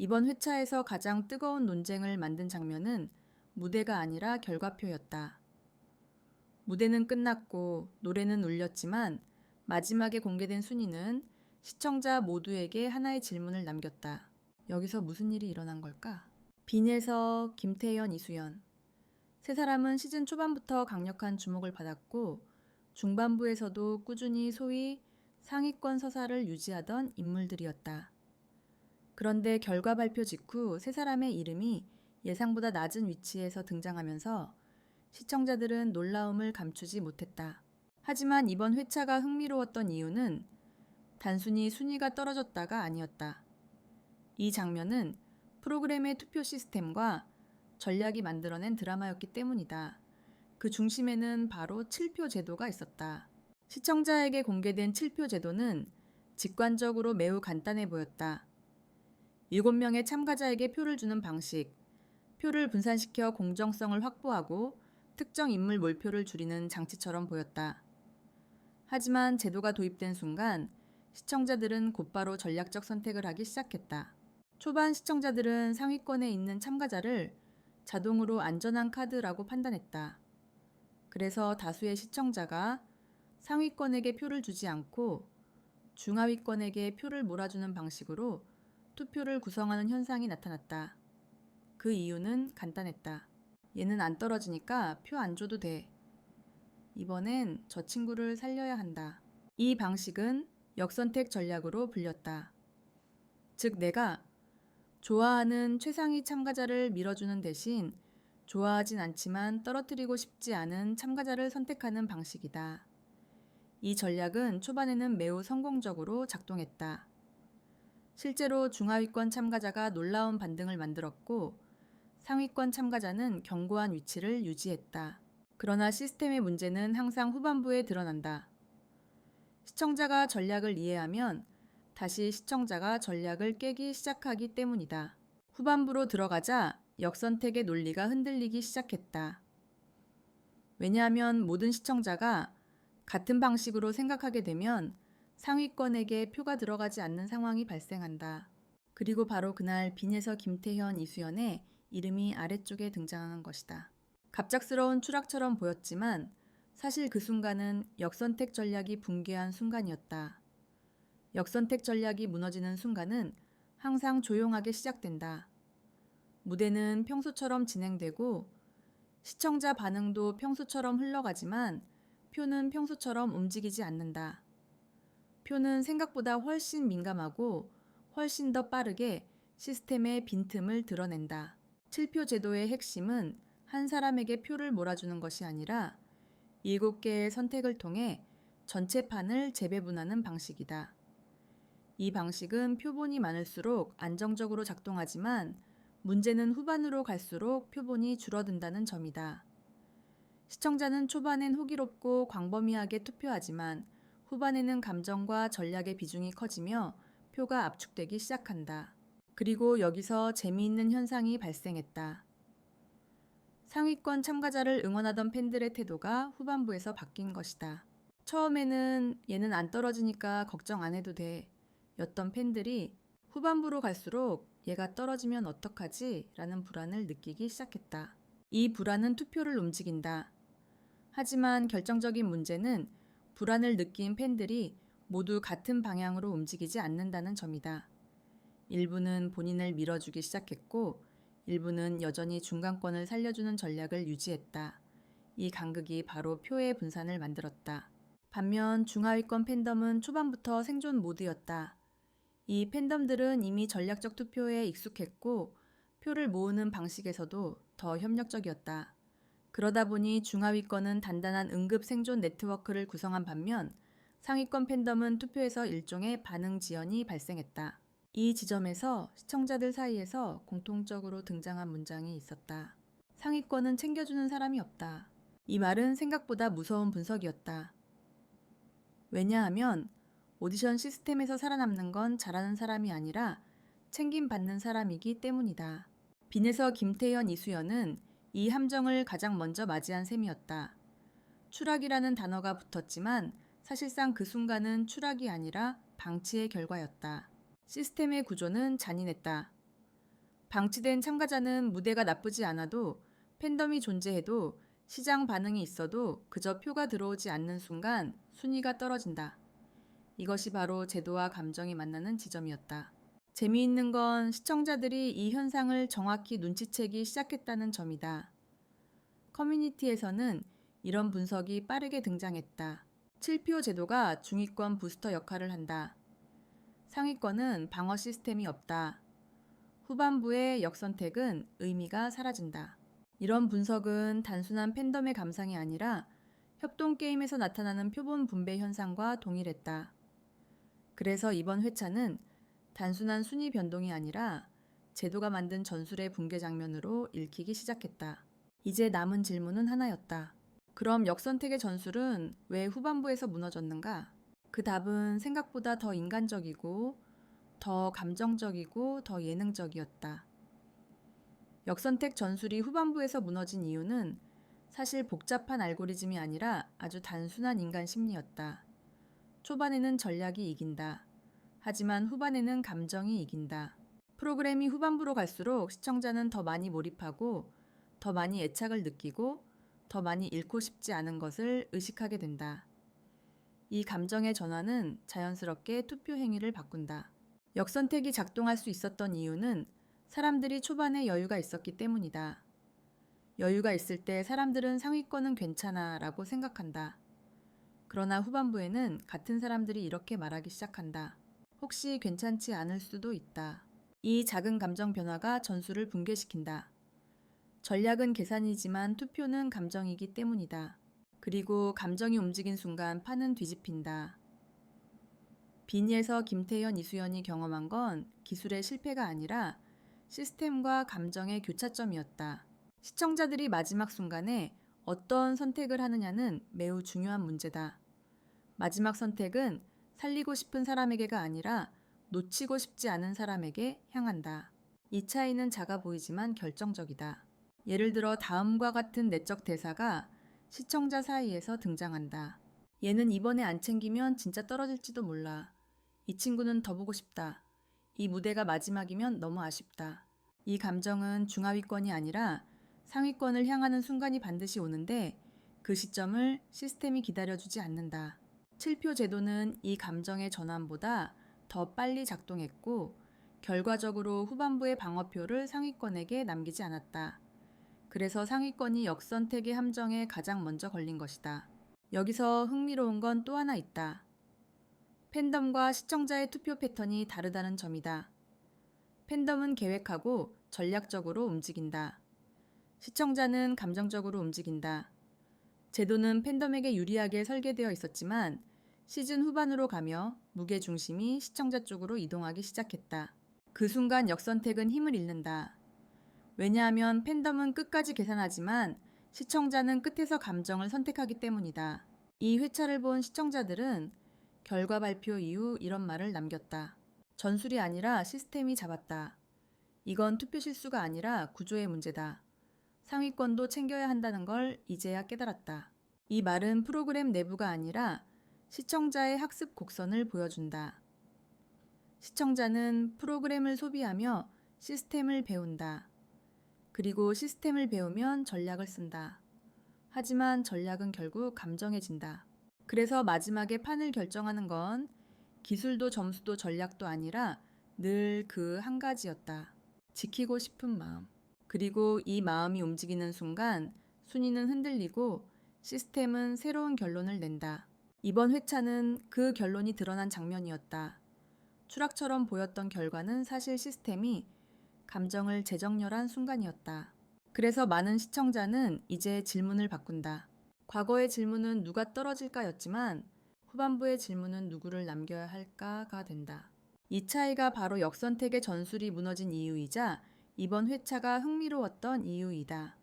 이번 회차에서 가장 뜨거운 논쟁을 만든 장면은 무대가 아니라 결과표였다. 무대는 끝났고 노래는 울렸지만 마지막에 공개된 순위는 시청자 모두에게 하나의 질문을 남겼다. 여기서 무슨 일이 일어난 걸까? 빈에서 김태현, 이수연. 세 사람은 시즌 초반부터 강력한 주목을 받았고 중반부에서도 꾸준히 소위 상위권 서사를 유지하던 인물들이었다. 그런데 결과 발표 직후 세 사람의 이름이 예상보다 낮은 위치에서 등장하면서 시청자들은 놀라움을 감추지 못했다. 하지만 이번 회차가 흥미로웠던 이유는 단순히 순위가 떨어졌다가 아니었다. 이 장면은 프로그램의 투표 시스템과 전략이 만들어낸 드라마였기 때문이다. 그 중심에는 바로 7표 제도가 있었다. 시청자에게 공개된 7표 제도는 직관적으로 매우 간단해 보였다. 7명의 참가자에게 표를 주는 방식, 표를 분산시켜 공정성을 확보하고 특정 인물 몰표를 줄이는 장치처럼 보였다. 하지만 제도가 도입된 순간 시청자들은 곧바로 전략적 선택을 하기 시작했다. 초반 시청자들은 상위권에 있는 참가자를 자동으로 안전한 카드라고 판단했다. 그래서 다수의 시청자가 상위권에게 표를 주지 않고 중하위권에게 표를 몰아주는 방식으로 투표를 구성하는 현상이 나타났다. 그 이유는 간단했다. 얘는 안 떨어지니까 표 안 줘도 돼. 이번엔 저 친구를 살려야 한다. 이 방식은 역선택 전략으로 불렸다. 즉 내가 좋아하는 최상위 참가자를 밀어주는 대신 좋아하진 않지만 떨어뜨리고 싶지 않은 참가자를 선택하는 방식이다. 이 전략은 초반에는 매우 성공적으로 작동했다. 실제로 중하위권 참가자가 놀라운 반등을 만들었고 상위권 참가자는 견고한 위치를 유지했다. 그러나 시스템의 문제는 항상 후반부에 드러난다. 시청자가 전략을 이해하면 다시 시청자가 전략을 깨기 시작하기 때문이다. 후반부로 들어가자 역선택의 논리가 흔들리기 시작했다. 왜냐하면 모든 시청자가 같은 방식으로 생각하게 되면 상위권에게 표가 들어가지 않는 상황이 발생한다. 그리고 바로 그날 빈에서 김태현, 이수연의 이름이 아래쪽에 등장한 것이다. 갑작스러운 추락처럼 보였지만 사실 그 순간은 역선택 전략이 붕괴한 순간이었다. 역선택 전략이 무너지는 순간은 항상 조용하게 시작된다. 무대는 평소처럼 진행되고 시청자 반응도 평소처럼 흘러가지만 표는 평소처럼 움직이지 않는다. 표는 생각보다 훨씬 민감하고 훨씬 더 빠르게 시스템의 빈틈을 드러낸다. 7표 제도의 핵심은 한 사람에게 표를 몰아주는 것이 아니라 7개의 선택을 통해 전체 판을 재배분하는 방식이다. 이 방식은 표본이 많을수록 안정적으로 작동하지만 문제는 후반으로 갈수록 표본이 줄어든다는 점이다. 시청자는 초반엔 호기롭고 광범위하게 투표하지만 후반에는 감정과 전략의 비중이 커지며 표가 압축되기 시작한다. 그리고 여기서 재미있는 현상이 발생했다. 상위권 참가자를 응원하던 팬들의 태도가 후반부에서 바뀐 것이다. 처음에는 얘는 안 떨어지니까 걱정 안 해도 돼 였던 팬들이 후반부로 갈수록 얘가 떨어지면 어떡하지? 라는 불안을 느끼기 시작했다. 이 불안은 투표를 움직인다. 하지만 결정적인 문제는 불안을 느낀 팬들이 모두 같은 방향으로 움직이지 않는다는 점이다. 일부는 본인을 밀어주기 시작했고 일부는 여전히 중간권을 살려주는 전략을 유지했다. 이 간극이 바로 표의 분산을 만들었다. 반면 중하위권 팬덤은 초반부터 생존 모드였다. 이 팬덤들은 이미 전략적 투표에 익숙했고 표를 모으는 방식에서도 더 협력적이었다. 그러다 보니 중하위권은 단단한 응급 생존 네트워크를 구성한 반면 상위권 팬덤은 투표에서 일종의 반응 지연이 발생했다. 이 지점에서 시청자들 사이에서 공통적으로 등장한 문장이 있었다. 상위권은 챙겨주는 사람이 없다. 이 말은 생각보다 무서운 분석이었다. 왜냐하면 오디션 시스템에서 살아남는 건 잘하는 사람이 아니라 챙김받는 사람이기 때문이다. 빈에서 김태현, 이수연은 이 함정을 가장 먼저 맞이한 셈이었다. 추락이라는 단어가 붙었지만 사실상 그 순간은 추락이 아니라 방치의 결과였다. 시스템의 구조는 잔인했다. 방치된 참가자는 무대가 나쁘지 않아도 팬덤이 존재해도 시장 반응이 있어도 그저 표가 들어오지 않는 순간 순위가 떨어진다. 이것이 바로 제도와 감정이 만나는 지점이었다. 재미있는 건 시청자들이 이 현상을 정확히 눈치채기 시작했다는 점이다. 커뮤니티에서는 이런 분석이 빠르게 등장했다. 7표 제도가 중위권 부스터 역할을 한다. 상위권은 방어 시스템이 없다. 후반부의 역선택은 의미가 사라진다. 이런 분석은 단순한 팬덤의 감상이 아니라 협동게임에서 나타나는 표본 분배 현상과 동일했다. 그래서 이번 회차는 단순한 순위 변동이 아니라 제도가 만든 전술의 붕괴 장면으로 읽히기 시작했다. 이제 남은 질문은 하나였다. 그럼 역선택의 전술은 왜 후반부에서 무너졌는가? 그 답은 생각보다 더 인간적이고 더 감정적이고 더 예능적이었다. 역선택 전술이 후반부에서 무너진 이유는 사실 복잡한 알고리즘이 아니라 아주 단순한 인간 심리였다. 초반에는 전략이 이긴다. 하지만 후반에는 감정이 이긴다. 프로그램이 후반부로 갈수록 시청자는 더 많이 몰입하고 더 많이 애착을 느끼고 더 많이 잃고 싶지 않은 것을 의식하게 된다. 이 감정의 전환은 자연스럽게 투표 행위를 바꾼다. 역선택이 작동할 수 있었던 이유는 사람들이 초반에 여유가 있었기 때문이다. 여유가 있을 때 사람들은 상위권은 괜찮아 라고 생각한다. 그러나 후반부에는 같은 사람들이 이렇게 말하기 시작한다. 혹시 괜찮지 않을 수도 있다. 이 작은 감정 변화가 전술을 붕괴시킨다. 전략은 계산이지만 투표는 감정이기 때문이다. 그리고 감정이 움직인 순간 판은 뒤집힌다. 비니에서 김태현, 이수연이 경험한 건 기술의 실패가 아니라 시스템과 감정의 교차점이었다. 시청자들이 마지막 순간에 어떤 선택을 하느냐는 매우 중요한 문제다. 마지막 선택은 살리고 싶은 사람에게가 아니라 놓치고 싶지 않은 사람에게 향한다. 이 차이는 작아 보이지만 결정적이다. 예를 들어 다음과 같은 내적 대사가 시청자 사이에서 등장한다. 얘는 이번에 안 챙기면 진짜 떨어질지도 몰라. 이 친구는 더 보고 싶다. 이 무대가 마지막이면 너무 아쉽다. 이 감정은 중하위권이 아니라 상위권을 향하는 순간이 반드시 오는데 그 시점을 시스템이 기다려주지 않는다. 7표 제도는 이 감정의 전환보다 더 빨리 작동했고 결과적으로 후반부의 방어표를 상위권에게 남기지 않았다. 그래서 상위권이 역선택의 함정에 가장 먼저 걸린 것이다. 여기서 흥미로운 건 또 하나 있다. 팬덤과 시청자의 투표 패턴이 다르다는 점이다. 팬덤은 계획하고 전략적으로 움직인다. 시청자는 감정적으로 움직인다. 제도는 팬덤에게 유리하게 설계되어 있었지만 시즌 후반으로 가며 무게중심이 시청자 쪽으로 이동하기 시작했다. 그 순간 역선택은 힘을 잃는다. 왜냐하면 팬덤은 끝까지 계산하지만 시청자는 끝에서 감정을 선택하기 때문이다. 이 회차를 본 시청자들은 결과 발표 이후 이런 말을 남겼다. 전술이 아니라 시스템이 잡았다. 이건 투표 실수가 아니라 구조의 문제다. 상위권도 챙겨야 한다는 걸 이제야 깨달았다. 이 말은 프로그램 내부가 아니라 시청자의 학습 곡선을 보여준다. 시청자는 프로그램을 소비하며 시스템을 배운다. 그리고 시스템을 배우면 전략을 쓴다. 하지만 전략은 결국 감정해진다. 그래서 마지막에 판을 결정하는 건 기술도 점수도 전략도 아니라 늘 그 한 가지였다. 지키고 싶은 마음. 그리고 이 마음이 움직이는 순간 순위는 흔들리고 시스템은 새로운 결론을 낸다. 이번 회차는 그 결론이 드러난 장면이었다. 추락처럼 보였던 결과는 사실 시스템이 감정을 재정렬한 순간이었다. 그래서 많은 시청자는 이제 질문을 바꾼다. 과거의 질문은 누가 떨어질까였지만 후반부의 질문은 누구를 남겨야 할까가 된다. 이 차이가 바로 역선택의 전술이 무너진 이유이자 이번 회차가 흥미로웠던 이유이다.